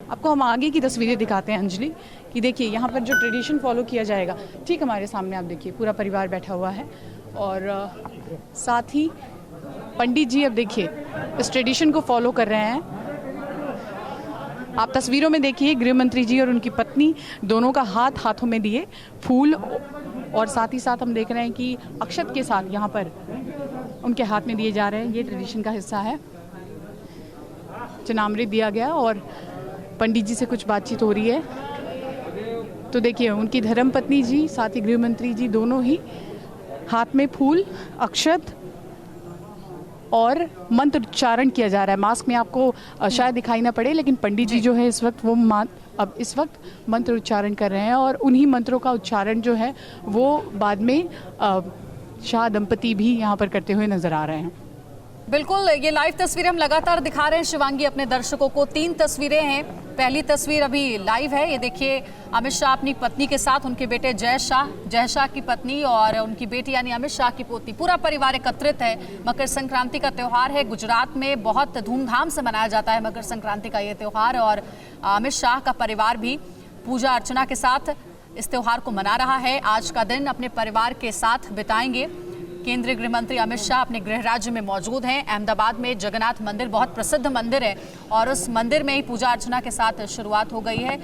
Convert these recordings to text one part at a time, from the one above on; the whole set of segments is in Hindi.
आपको हम आगे की तस्वीरें दिखाते हैं अंजलि कि देखिए यहाँ पर जो ट्रेडिशन फॉलो किया जाएगा, ठीक हमारे सामने आप देखिए पूरा परिवार बैठा हुआ है और साथ ही पंडित जी अब देखिए इस ट्रेडिशन को फॉलो कर रहे हैं। आप तस्वीरों में देखिए गृह मंत्री जी और उनकी पत्नी दोनों का हाथों में दिए फूल और साथ ही साथ हम देख रहे हैं कि अक्षत के साथ यहाँ पर उनके हाथ में दिए जा रहे हैं। ये ट्रेडिशन का हिस्सा है। चनामृत दिया गया और पंडित जी से कुछ बातचीत हो रही है। तो देखिए उनकी धर्मपत्नी जी साथ ही गृह मंत्री जी दोनों ही हाथ में फूल, अक्षत और मंत्र उच्चारण किया जा रहा है। मास्क में आपको शायद दिखाई ना पड़े, लेकिन पंडित जी जो है इस वक्त अब इस वक्त मंत्र उच्चारण कर रहे हैं और उन्हीं मंत्रों का उच्चारण जो है वो बाद में शाह दंपति भी यहाँ पर करते हुए नजर आ रहे हैं। बिल्कुल, ये लाइव तस्वीरें हम लगातार दिखा रहे हैं शिवांगी अपने दर्शकों को। 3 तस्वीरें हैं। पहली तस्वीर अभी लाइव है, ये देखिए अमित शाह अपनी पत्नी के साथ, उनके बेटे जय शाह की पत्नी और उनकी बेटी यानी अमित शाह की पोती, पूरा परिवार एकत्रित है। मकर संक्रांति का त्यौहार है। गुजरात में बहुत धूमधाम से मनाया जाता है मकर संक्रांति का ये त्यौहार और अमित शाह का परिवार भी पूजा अर्चना के साथ इस त्यौहार को मना रहा है। आज का दिन अपने परिवार के साथ बिताएंगे। केंद्रीय गृह मंत्री अमित शाह अपने गृह राज्य में मौजूद हैं। अहमदाबाद में जगन्नाथ मंदिर बहुत प्रसिद्ध मंदिर है और उस मंदिर में ही पूजा अर्चना के साथ शुरुआत हो गई है।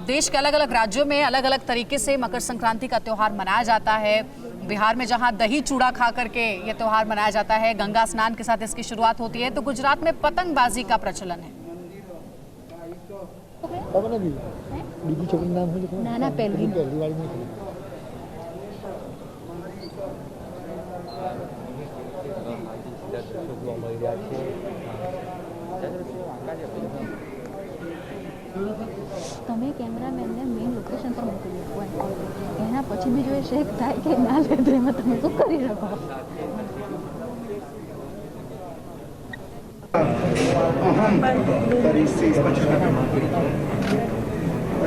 देश के अलग अलग राज्यों में अलग अलग तरीके से मकर संक्रांति का त्यौहार मनाया जाता है। बिहार में जहां दही चूड़ा खा करके ये त्यौहार मनाया जाता है, गंगा स्नान के साथ इसकी शुरुआत होती है, तो गुजरात में पतंगबाजी का प्रचलन है। તમે કેમેરામેનને મેઇન લોકેશન પર મોકલી આપો એના પછી બી જો એ શેક થાય કે ના લે તો એમાં તમે શું કરી શકો? अहम परिसी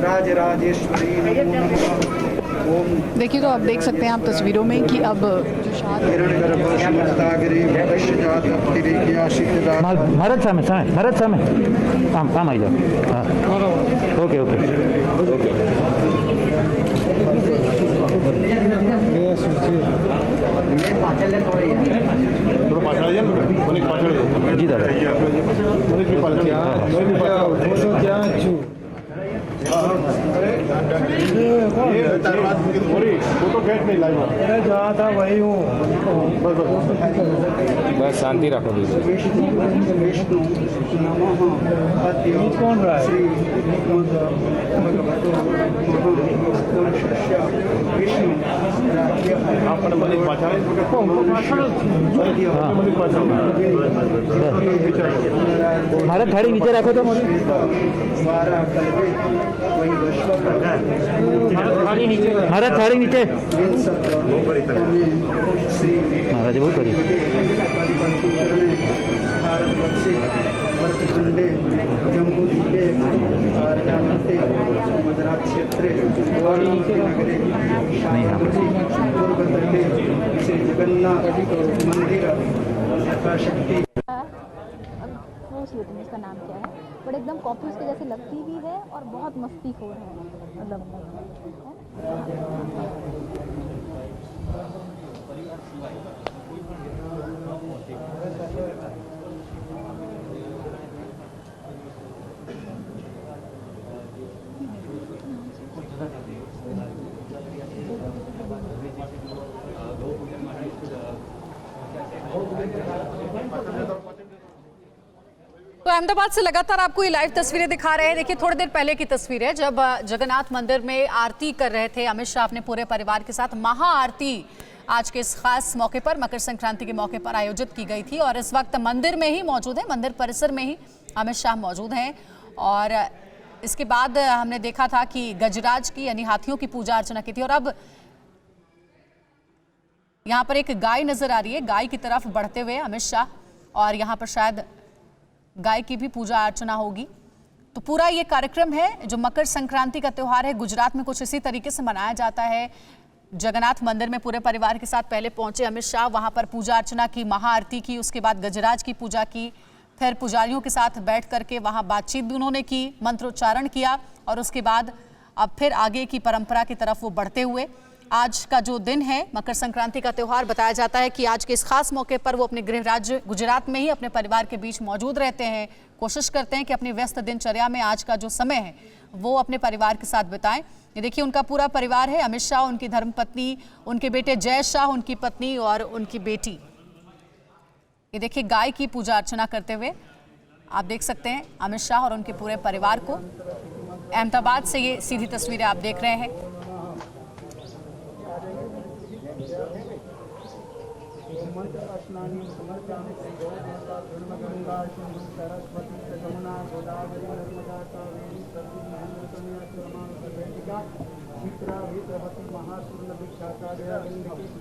राजराजेश्वरी नमो नमः। ओम देखिए तो आप देख सकते हैं आप तस्वीरों में कि अब जो शाह भारत सामे काम आई जाओ। हाँ ओके ओके जी दादा फोटो खींच नहीं लाइव जहाँ था वही हूँ। बस शांति रखो। कौन रहा है? भारत थाली नीचे रखो तो भारत थाली नीचे महाराज बहुत करी इसका नाम क्या है, बट एकदम कॉफी उसके जैसे लगती भी है और बहुत मस्तीखोर है मतलब। तो अहमदाबाद से लगातार आपको ये लाइव तस्वीरें दिखा रहे हैं। देखिए थोड़ी देर पहले की तस्वीर है जब जगन्नाथ मंदिर में आरती कर रहे थे अमित शाह अपने पूरे परिवार के साथ। महाआरती आज के इस खास मौके पर, मकर संक्रांति के मौके पर आयोजित की गई थी और इस वक्त मंदिर में ही मौजूद है, मंदिर परिसर में ही अमित शाह मौजूद हैं। और इसके बाद हमने देखा था कि गजराज की यानी हाथियों की पूजा अर्चना की थी और अब यहाँ पर एक गाय नजर आ रही है, गाय की तरफ बढ़ते हुए अमित शाह, और यहाँ पर शायद गाय की भी पूजा अर्चना होगी। तो पूरा ये कार्यक्रम है जो मकर संक्रांति का त्यौहार है, गुजरात में कुछ इसी तरीके से मनाया जाता है। जगन्नाथ मंदिर में पूरे परिवार के साथ पहले पहुंचे अमित शाह, वहां पर पूजा अर्चना की, महाआरती की, उसके बाद गजराज की पूजा की, फिर पुजारियों के साथ बैठ करके वहां बातचीत भी उन्होंने की, मंत्रोच्चारण किया और उसके बाद अब फिर आगे की परंपरा की तरफ वो बढ़ते हुए आज का जो दिन है मकर संक्रांति का त्यौहार बताया जाता है कि आज के इस खास मौके पर वो अपने गृह राज्य गुजरात में ही अपने परिवार के बीच मौजूद रहते हैं। कोशिश करते हैं कि अपनी व्यस्त दिनचर्या में आज का जो समय है वो अपने परिवार के साथ बिताएं। ये देखिए उनका पूरा परिवार है, अमित शाह, उनकी धर्मपत्नी, उनके बेटे जय शाह, उनकी पत्नी और उनकी बेटी। ये देखिए गाय की पूजा अर्चना करते हुए आप देख सकते हैं अमित शाह और उनके पूरे परिवार को। अहमदाबाद से ये सीधी तस्वीरें आप देख रहे हैं।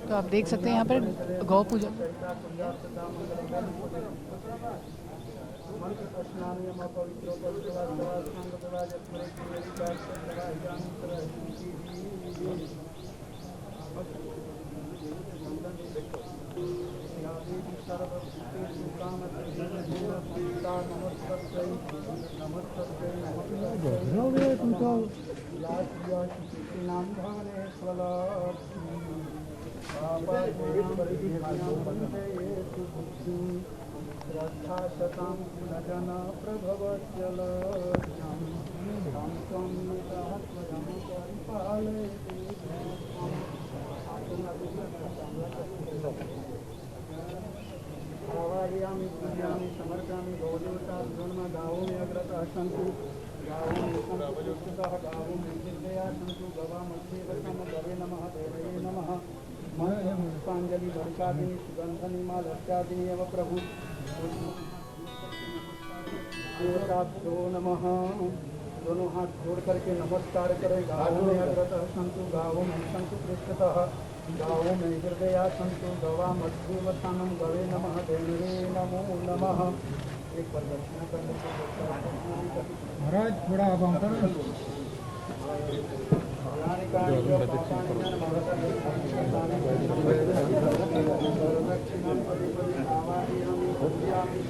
तो आप देख सकते हैं यहाँ पर गौ पूजा। समर्पयामि गौदेवता गावो में अग्रतः सन्तु गावो में संतुष्टः गावो में निर्दया सन्तु गवा मध्ये वसम गवे नमः देवये नमः पुष्पांजलि वर्षादिनी सुगंधनि मालत्यादिनी एव प्रभु देवताभ्यो नमः। दोनों हाथ जोड़ करके नमस्कार करें। गावो में अग्रतः सन्तु गावो में सन्तु पृष्ठतः गावो में हृदया सन्तु गवा मध्ये वसानं गवे नमः देवये नमो नमः। एक प्रदक्षिणा करने के महाराज थोड़ा अब हम कर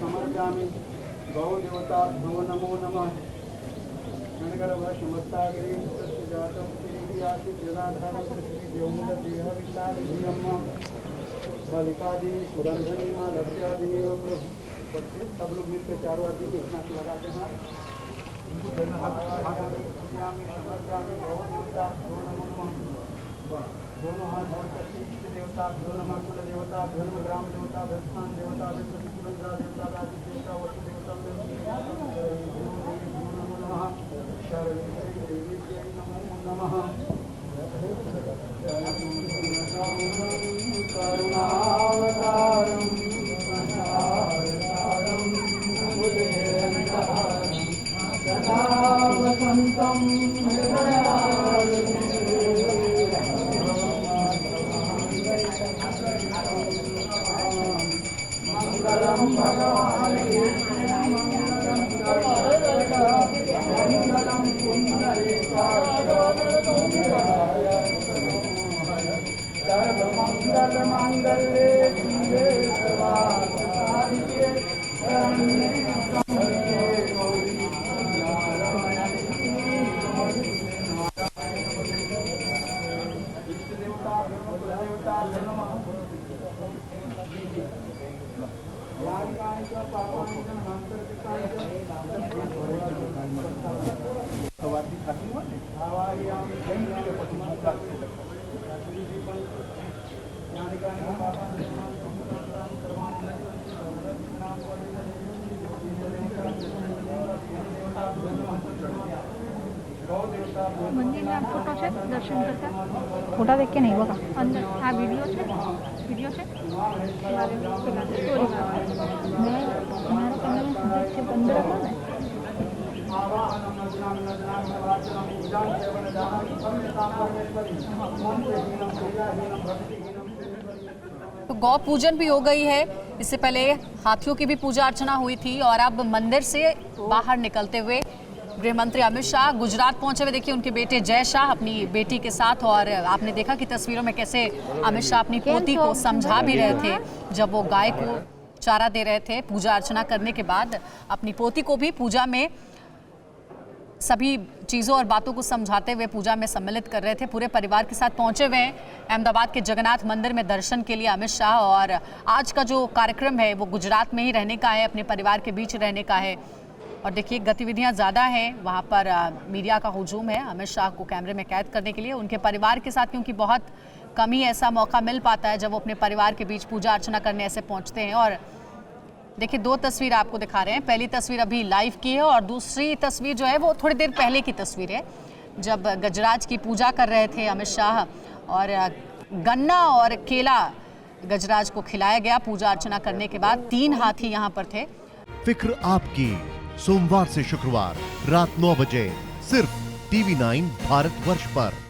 समर्पयामि गौ देवता नमो नमो नमः। शमस्तागिरी जातम बालिकादि सुगंधनी माँ लक्ष्यादि सब लोग मिलकर चारों आदि के स्नान लगाते हैं। दोनों हाथ जोड़कर इष्ट देवता नमः, कुल देवता धर्म ग्राम देवता स्थान देवता देवता राजि देवता वसु देवता नमः। करुणावतारं सदा वसन्तं मंगलम भगवान मंगलम सर्वमंगल मंगले शिवे सर्वार्थ शरण्ये त्र्यंबके गौरी મંદિર ના ફોટો છે દર્શન કરતા ફોટા દેખ કે નહીં બકા અંદર આ વિડિયો છે મારે પેલા સ્ટોરી મેં મારો કેમેરા છે અંદર હતો ને तो गौ पूजन भी हो गई है। इससे पहले हाथियों की भी पूजा अर्चना हुई थी और अब मंदिर से बाहर निकलते हुए गृह मंत्री अमित शाह गुजरात पहुंचे हुए। देखिए उनके बेटे जय शाह अपनी बेटी के साथ, और आपने देखा कि तस्वीरों में कैसे अमित शाह अपनी पोती को समझा भी रहे थे जब वो गाय को चारा दे रहे थे। पूजा अर्चना करने के बाद अपनी पोती को भी पूजा में सभी चीज़ों और बातों को समझाते हुए पूजा में सम्मिलित कर रहे थे। पूरे परिवार के साथ पहुंचे हुए हैं अहमदाबाद के जगन्नाथ मंदिर में दर्शन के लिए अमित शाह। और आज का जो कार्यक्रम है वो गुजरात में ही रहने का है, अपने परिवार के बीच रहने का है। और देखिए गतिविधियां ज़्यादा हैं, वहाँ पर मीडिया का हुजूम है अमित शाह को कैमरे में कैद करने के लिए। उनके परिवार के साथ क्योंकि बहुत कम ही ऐसा मौका मिल पाता है जब वो अपने परिवार के बीच पूजा अर्चना करने ऐसे पहुँचते हैं। और देखिए 2 तस्वीर आपको दिखा रहे हैं। पहली तस्वीर अभी लाइव की है और दूसरी तस्वीर जो है वो थोड़ी देर पहले की तस्वीर है, जब गजराज की पूजा कर रहे थे अमित शाह और गन्ना और केला गजराज को खिलाया गया। पूजा अर्चना करने के बाद 3 हाथी यहाँ पर थे। फिक्र आपकी, सोमवार से शुक्रवार रात 9 बजे सिर्फ TV9 भारतवर्ष पर।